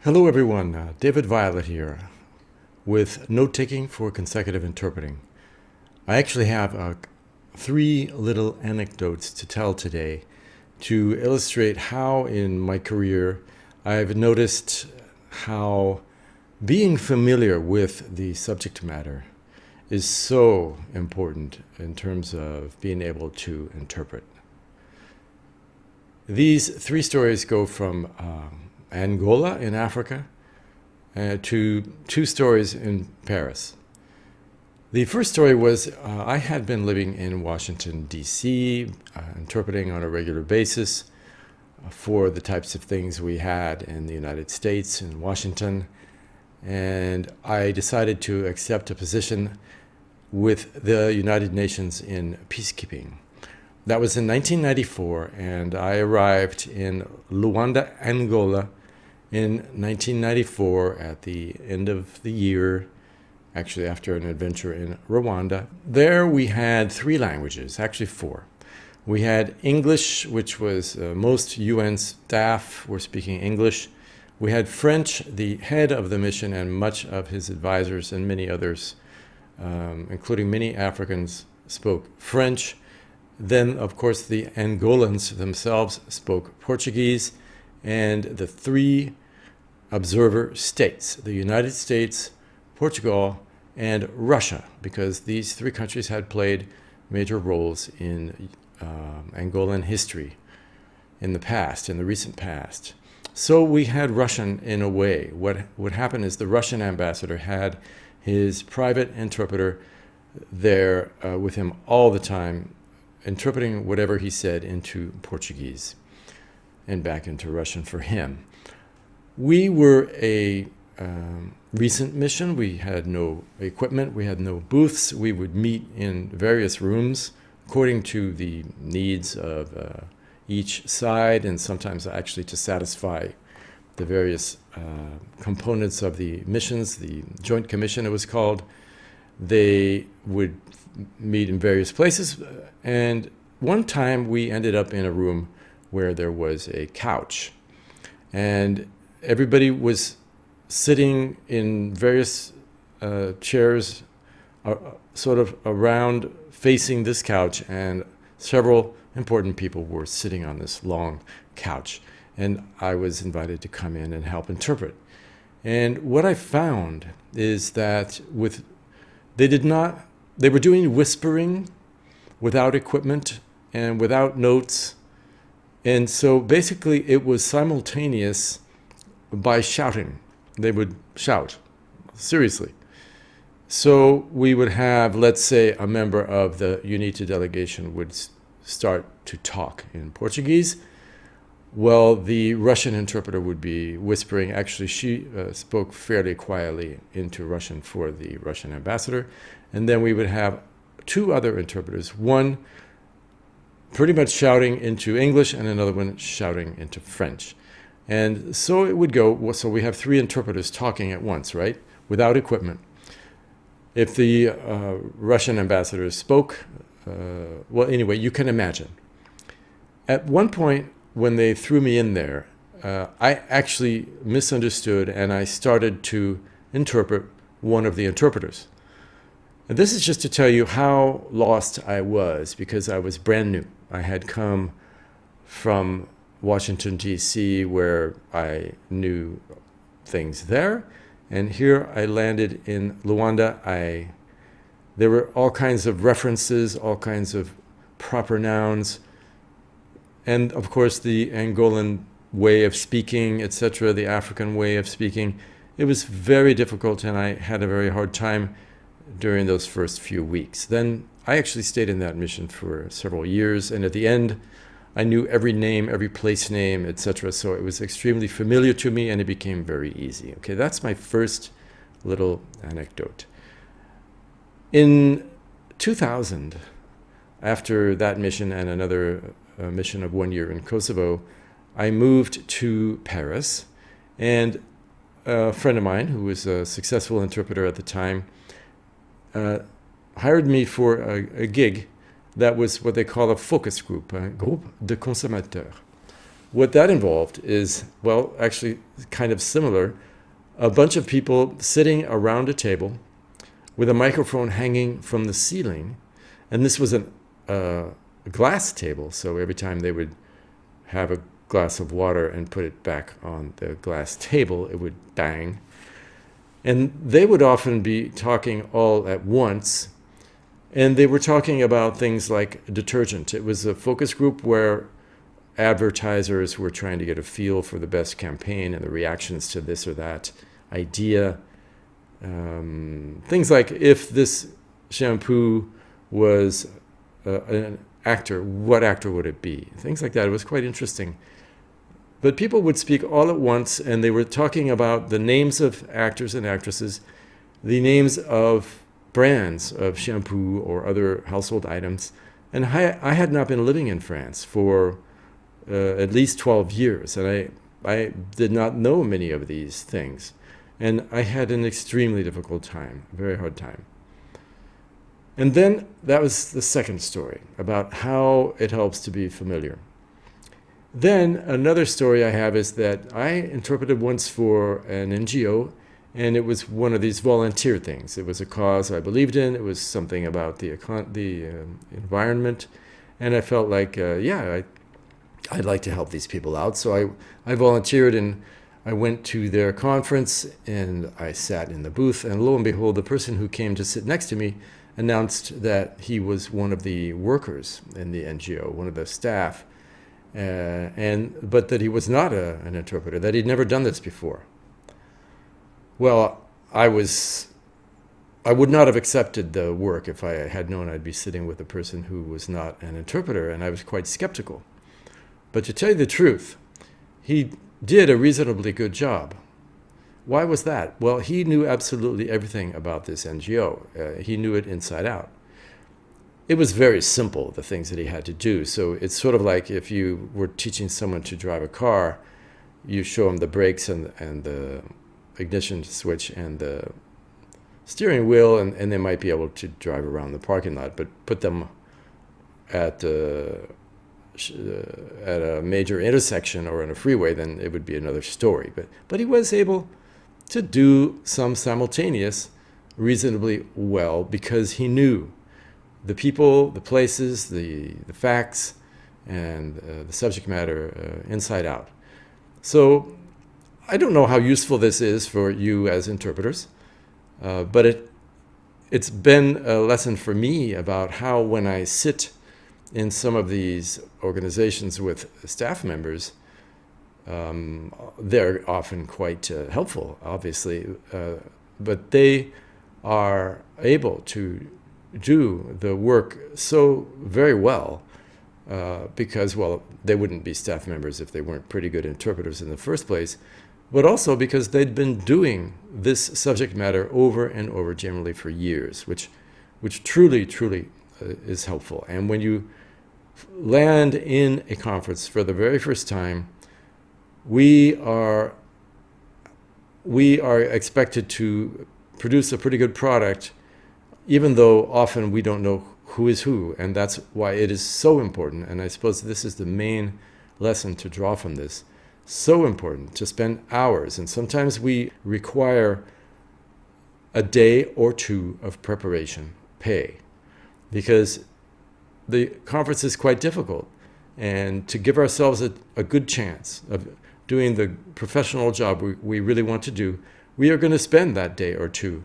Hello, everyone. David Violet here with Note Taking for Consecutive Interpreting. I actually have three little anecdotes to tell today to illustrate how, in my career, I've noticed how being familiar with the subject matter is so important in terms of being able to interpret. These three stories go from Angola in Africa to two stories in Paris. The first story was I had been living in Washington, D.C., interpreting on a regular basis for the types of things we had in the United States in Washington. And I decided to accept a position with the United Nations in peacekeeping. That was in 1994, and I arrived in Luanda, Angola, in 1994 at the end of the year, actually after an adventure in Rwanda. There we had three languages, actually four. We had English, which was most UN staff were speaking English. We had French, the head of the mission and much of his advisors and many others, including many Africans, spoke French. Then, of course, the Angolans themselves spoke Portuguese, and the three observer states, the United States, Portugal, and Russia, because these three countries had played major roles in Angolan history in the past, in the recent past. So we had Russian in a way. What happened is the Russian ambassador had his private interpreter there with him all the time, interpreting whatever he said into Portuguese and back into Russian for him. We were a recent mission. We had no equipment. We had no booths. We would meet in various rooms according to the needs of each side, and sometimes actually to satisfy the various components of the missions, the Joint Commission it was called. They would meet in various places, and one time we ended up in a room where there was a couch, and everybody was sitting in various chairs sort of around facing this couch, and several important people were sitting on this long couch, and I was invited to come in and help interpret. And what I found is that they were doing whispering without equipment and without notes. And so basically it was simultaneous by shouting. They would shout, seriously. So we would have, let's say, a member of the UNITA delegation would start to talk in Portuguese. Well, the Russian interpreter would be whispering. Actually, she spoke fairly quietly into Russian for the Russian ambassador. And then we would have two other interpreters, one pretty much shouting into English and another one shouting into French. And so it would go. So we have three interpreters talking at once, right? Without equipment. If the Russian ambassador spoke, well, anyway, you can imagine. At one point, when they threw me in there, I actually misunderstood, and I started to interpret one of the interpreters. And this is just to tell you how lost I was, because I was brand new. I had come from Washington, D.C., where I knew things there. And here I landed in Luanda. There were all kinds of references, all kinds of proper nouns, and of course the Angolan way of speaking, etc., the African way of speaking. It was very difficult, and I had a very hard time during those first few weeks. Then I actually stayed in that mission for several years, and at the end, I knew every name, every place name, etc. So it was extremely familiar to me, and it became very easy. Okay, that's my first little anecdote. In 2000, after that mission and another mission of 1 year in Kosovo, I moved to Paris, and a friend of mine who was a successful interpreter at the time hired me for a gig that was what they call a focus group, un groupe de consommateurs. what that involved is, well, actually kind of similar. A bunch of people sitting around a table with a microphone hanging from the ceiling. And this was a glass table, so every time they would have a glass of water and put it back on the glass table, it would bang. And they would often be talking all at once, and they were talking about things like detergent. It was a focus group where advertisers were trying to get a feel for the best campaign and the reactions to this or that idea. Things like, if this shampoo was an actor, what actor would it be? Things like that. It was quite interesting. But people would speak all at once, and they were talking about the names of actors and actresses, the names of brands of shampoo or other household items. And I had not been living in France for at least 12 years, and I did not know many of these things. And I had an extremely difficult time, a very hard time. And then that was the second story, about how it helps to be familiar. Then another story I have is that I interpreted once for an NGO, and it was one of these volunteer things. It was a cause I believed in. It was something about the environment, and I felt like, I'd like to help these people out. So I volunteered, and I went to their conference, and I sat in the booth, and lo and behold, the person who came to sit next to me announced that he was one of the workers in the NGO, one of the staff, but that he was not an interpreter, that he'd never done this before. Well, I would not have accepted the work if I had known I'd be sitting with a person who was not an interpreter, and I was quite skeptical. But to tell you the truth, he did a reasonably good job. Why was that? Well, he knew absolutely everything about this NGO. He knew it inside out. It was very simple, the things that he had to do. So it's sort of like if you were teaching someone to drive a car, you show them the brakes and the ignition switch and the steering wheel, and they might be able to drive around the parking lot, but put them at a major intersection or in a freeway, then it would be another story. But he was able to do some simultaneous reasonably well, because he knew the people, the places, the facts, and the subject matter inside out. So I don't know how useful this is for you as interpreters, but it's been a lesson for me about how, when I sit in some of these organizations with staff members, they're often quite helpful, obviously, but they are able to do the work so very well because, well, they wouldn't be staff members if they weren't pretty good interpreters in the first place, but also because they'd been doing this subject matter over and over, generally for years, which truly is helpful. And when you land in a conference for the very first time, we are expected to produce a pretty good product, even though often we don't know who is who, and that's why it is so important. And I suppose this is the main lesson to draw from this. So important to spend hours, and sometimes we require a day or two of preparation pay, because the conference is quite difficult, and to give ourselves a good chance of doing the professional job we really want to do, we are going to spend that day or two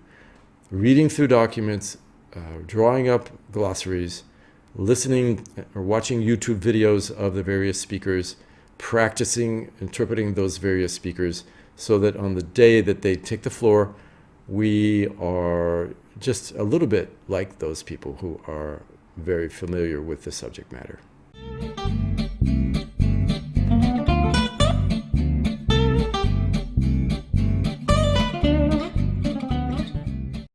reading through documents, drawing up glossaries, listening or watching YouTube videos of the various speakers, practicing interpreting those various speakers, so that on the day that they take the floor, we are just a little bit like those people who are very familiar with the subject matter.